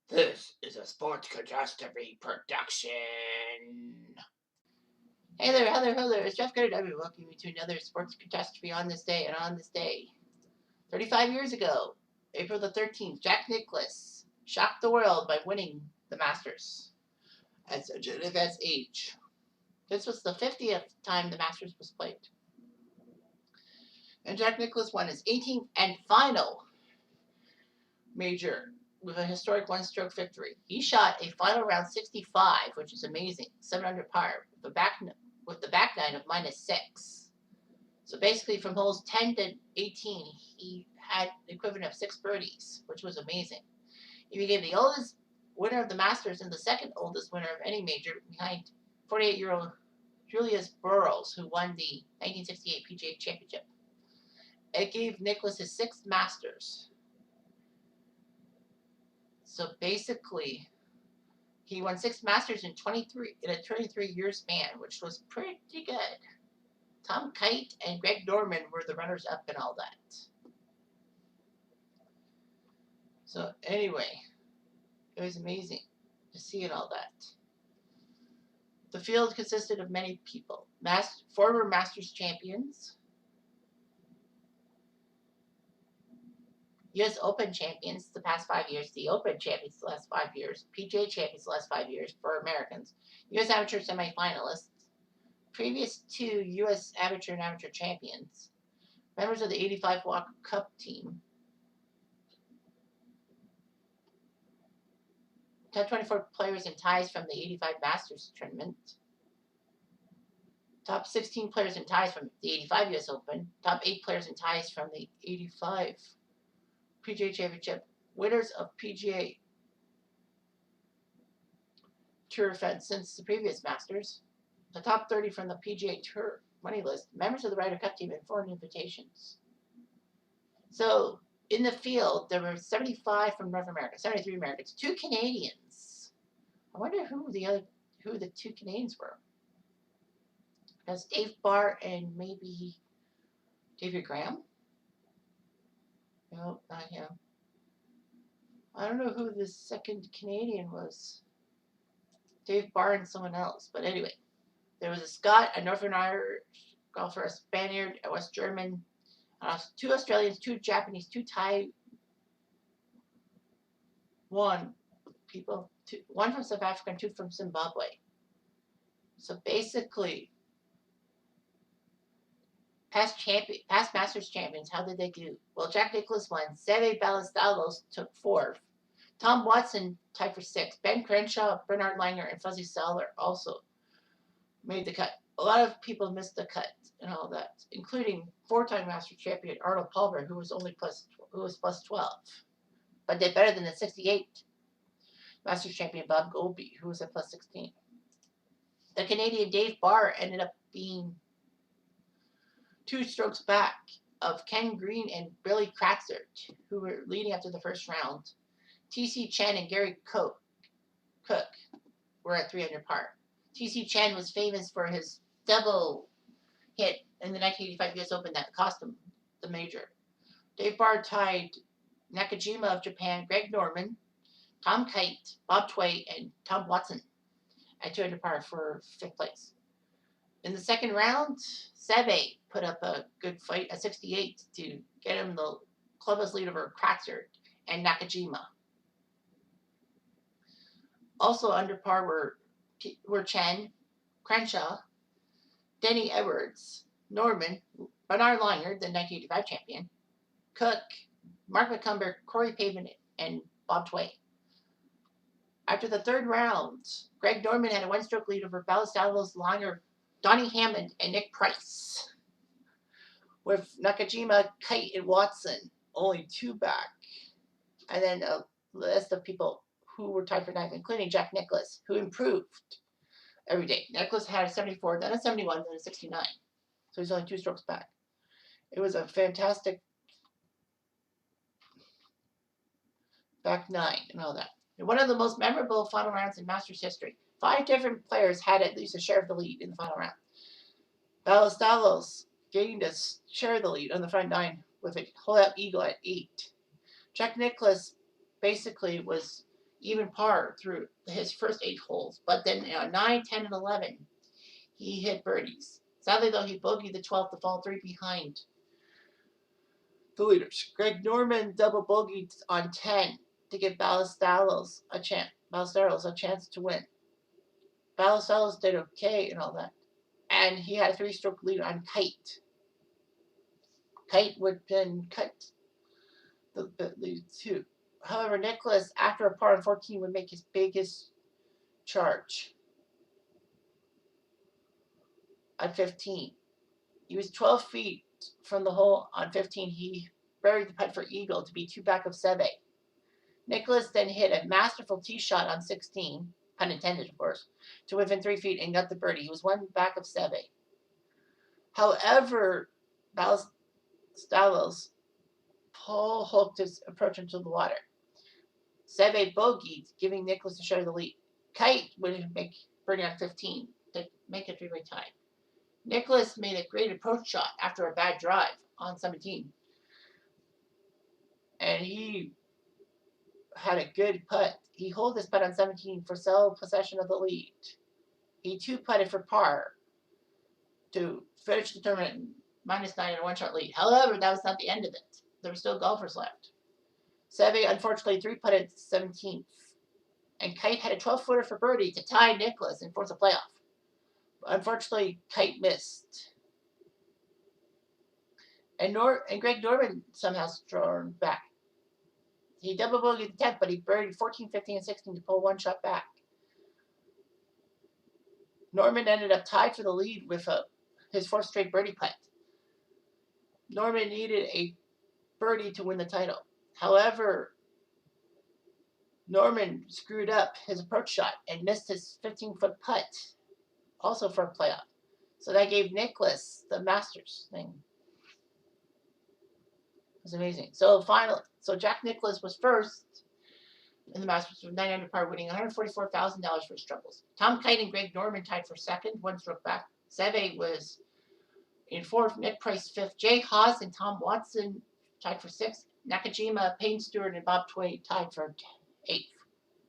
This is a sports catastrophe production. Hey there, hello, hello. It's Jeff Goddard. I welcome you to another sports catastrophe on this day. And on this day, 35 years ago, April the 13th, Jack Nicklaus shocked the world by winning the Masters at such an advanced age. This was the 50th time the Masters was played. And Jack Nicklaus won his 18th and final major with a historic one-stroke victory. He shot a final round 65, which is amazing, 7 under par, with the back nine of -6. So basically, from holes 10 to 18, he had the equivalent of 6 birdies, which was amazing. He became the oldest winner of the Masters and the second oldest winner of any major, behind 48-year-old Julius Burrows, who won the 1968 PGA Championship. It gave Nicklaus his 6th Masters. So basically, he won 6 Masters in a 23-year span, which was pretty good. Tom Kite and Greg Norman were the runners-up and all that. So anyway, it was amazing to see and all that. The field consisted of many people, former Masters champions, U.S. Open champions the past 5 years, the Open champions the last 5 years, PGA champions the last 5 years for Americans, U.S. Amateur semifinalists, previous 2 U.S. Amateur and Amateur champions, members of the 85 Walker Cup team, top 24 players and ties from the 85 Masters tournament, top 16 players and ties from the 85 U.S. Open, top 8 players and ties from the 85 PGA Championship, winners of PGA Tour events since the previous Masters, the top 30 from the PGA Tour money list, members of the Ryder Cup team, and foreign invitations. So in the field, there were 75 from North America, 73 Americans, 2 Canadians. I wonder who the 2 Canadians were. That's Dave Barr and maybe David Graham. No, not him. I don't know who the second Canadian was. Dave Barr and someone else. But anyway, there was a Scot, a Northern Irish golfer, a Spaniard, a West German, 2 Australians, 2 Japanese, 2 Taiwan people, 1 from South Africa and 2 from Zimbabwe. So basically, past Masters champions, how did they do? Well, Jack Nicklaus won. Seve Ballesteros took 4th. Tom Watson tied for 6th. Ben Crenshaw, Bernard Langer, and Fuzzy Zoeller also made the cut. A lot of people missed the cut and all that, including 4-time Masters champion Arnold Palmer, who was plus 12, but did better than the 68 Masters champion Bob Goldby, who was at plus 16. The Canadian Dave Barr ended up being 2 strokes back of Ken Green and Billy Kratzer, who were leading after the first round. T.C. Chen and Gary Cook were at 3 under par. T.C. Chen was famous for his double hit in the 1985 U.S. Open that cost him the major. Dave Barr tied Nakajima of Japan, Greg Norman, Tom Kite, Bob Tway, and Tom Watson at 2 under par for 5th place. In the second round, Seve put up a good fight, a 68, to get him the clubhouse lead over Kratzer and Nakajima. Also under par were Chen, Crenshaw, Denny Edwards, Norman, Bernard Langer, the 1985 champion, Cook, Mark McCumber, Corey Pavin, and Bob Tway. After the 3rd round, Greg Norman had a 1-stroke lead over Ballesteros, Langer, Donnie Hammond, and Nick Price, with Nakajima, Kite, and Watson only 2 back. And then a list of people who were tied for 9th, including Jack Nicklaus, who improved every day. Nicklaus had a 74, then a 71, then a 69. So he's only 2 strokes back. It was a fantastic back 9 and all that. And one of the most memorable final rounds in Masters history. 5 different players had at least a share of the lead in the final round. Ballesteros gained a share of the lead on the front 9 with a hole-out eagle at 8. Jack Nicklaus basically was even par through his first 8 holes. But then on 9, 10, and 11, he hit birdies. Sadly, though, he bogeyed the 12th to fall 3 behind the leaders. Greg Norman double bogeyed on 10 to give Ballesteros a chance to win. Ballesteros did okay and all that. And he had a 3-stroke lead on Kite. Kite would then cut the lead too. However, Nicklaus, after a par on 14, would make his biggest charge on 15. He was 12 feet from the hole on 15. He buried the putt for eagle to be 2 back of Seve. Nicklaus then hit a masterful tee shot on 16, pun intended, of course, to within 3 feet and got the birdie. He was 1 back of Seve. However, Ballesteros pole hooked his approach into the water. Seve bogeyed, giving Nicklaus a share of the lead. Kite would make birdie on 15 to make a 3-way tie. Nicklaus made a great approach shot after a bad drive on 17. And he had a good putt. He holed his putt on 17 for sole possession of the lead. He 2-putted for par to finish the tournament -9 and a 1-shot lead. However, that was not the end of it. There were still golfers left. Seve unfortunately 3-putted 17th. And Kite had a 12-footer for birdie to tie Nicklaus and force a playoff. Unfortunately, Kite missed. And Greg Norman somehow stormed back. He double bogeyed the 10th, but he birdied 14, 15, and 16 to pull 1 shot back. Norman ended up tied for the lead with his 4th straight birdie putt. Norman needed a birdie to win the title. However, Norman screwed up his approach shot and missed his 15-foot putt, also for a playoff. So that gave Nicklaus the Masters thing. It was amazing. So Jack Nicklaus was first in the Masters with 9 under par, winning $144,000 for his troubles. Tom Kite and Greg Norman tied for second, 1 stroke back. Seve was in 4th, Nick Price 5th. Jay Haas and Tom Watson tied for 6th. Nakajima, Payne Stewart, and Bob Tway tied for 8th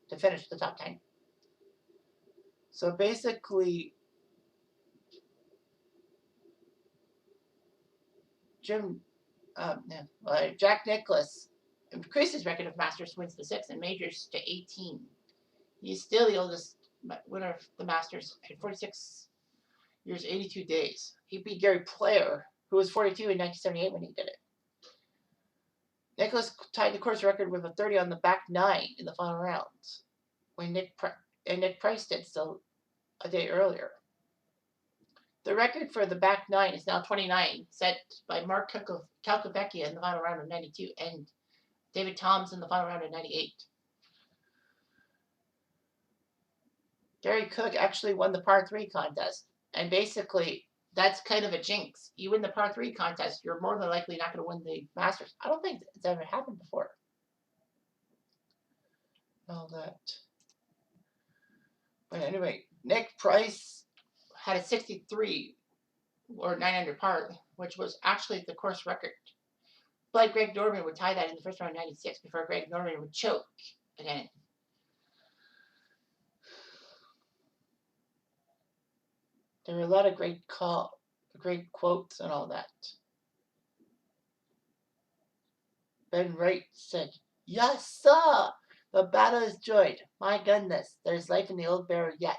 to finish the top 10. So basically, Jack Nicklaus increased his record of Masters wins to 6 and majors to 18. He's still the oldest winner of the Masters at 46 years, 82 days. He beat Gary Player, who was 42 in 1978 when he did it. Nicklaus tied the course record with a 30 on the back 9 in the final rounds, when Nick Price did so a day earlier. The record for the back 9 is now 29, set by Mark Calcavecchia in the final round of 92 and David Toms in the final round of 98. Gary Cook actually won the par 3 contest, and basically that's kind of a jinx. You win the par 3 contest, you're more than likely not going to win the Masters. I don't think it's ever happened before. All that. But anyway, Nick Price had a 63 or 9 under par, which was actually the course record. But Greg Norman would tie that in the first round 96 before Greg Norman would choke again. There were a lot of great quotes and all that. Ben Wright said, "Yes, sir! The battle is joyed. My goodness, there's life in the old barrel yet."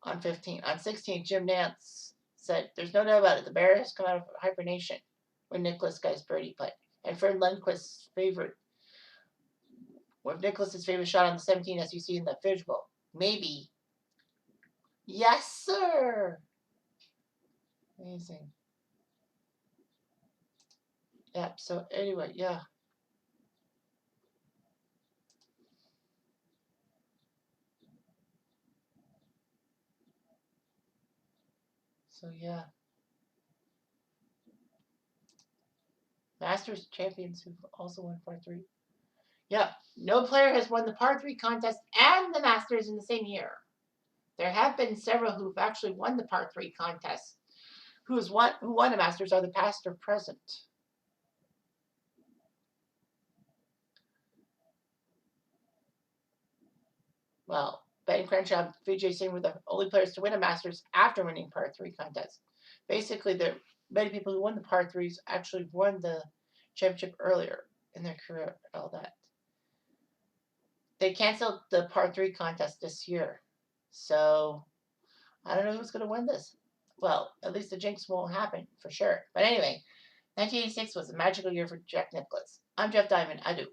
On 15. On 16, Jim Nance said, "There's no doubt about it. The bear has come out of hibernation," when Nicklaus got his birdie putt. And Fred Lundquist's favorite, with Nicklaus's favorite shot on the 17, as you see in the visual. Maybe. Yes, sir! Amazing. Yep, so anyway, yeah. So yeah. Masters champions who've also won par 3. Yeah, no player has won the par 3 contest and the Masters in the same year. There have been several who've actually won the par 3 contest. Who won the Masters are the past or present. Well, Ben Crenshaw and Vijay Singh were the only players to win a Masters after winning par 3 contest. Basically, the many people who won the par 3s actually won the championship earlier in their career and all that. They canceled the par 3 contest this year. So, I don't know who's going to win this. Well, at least the jinx won't happen for sure. But anyway, 1986 was a magical year for Jack Nicklaus. I'm Jeff Diamond. I do.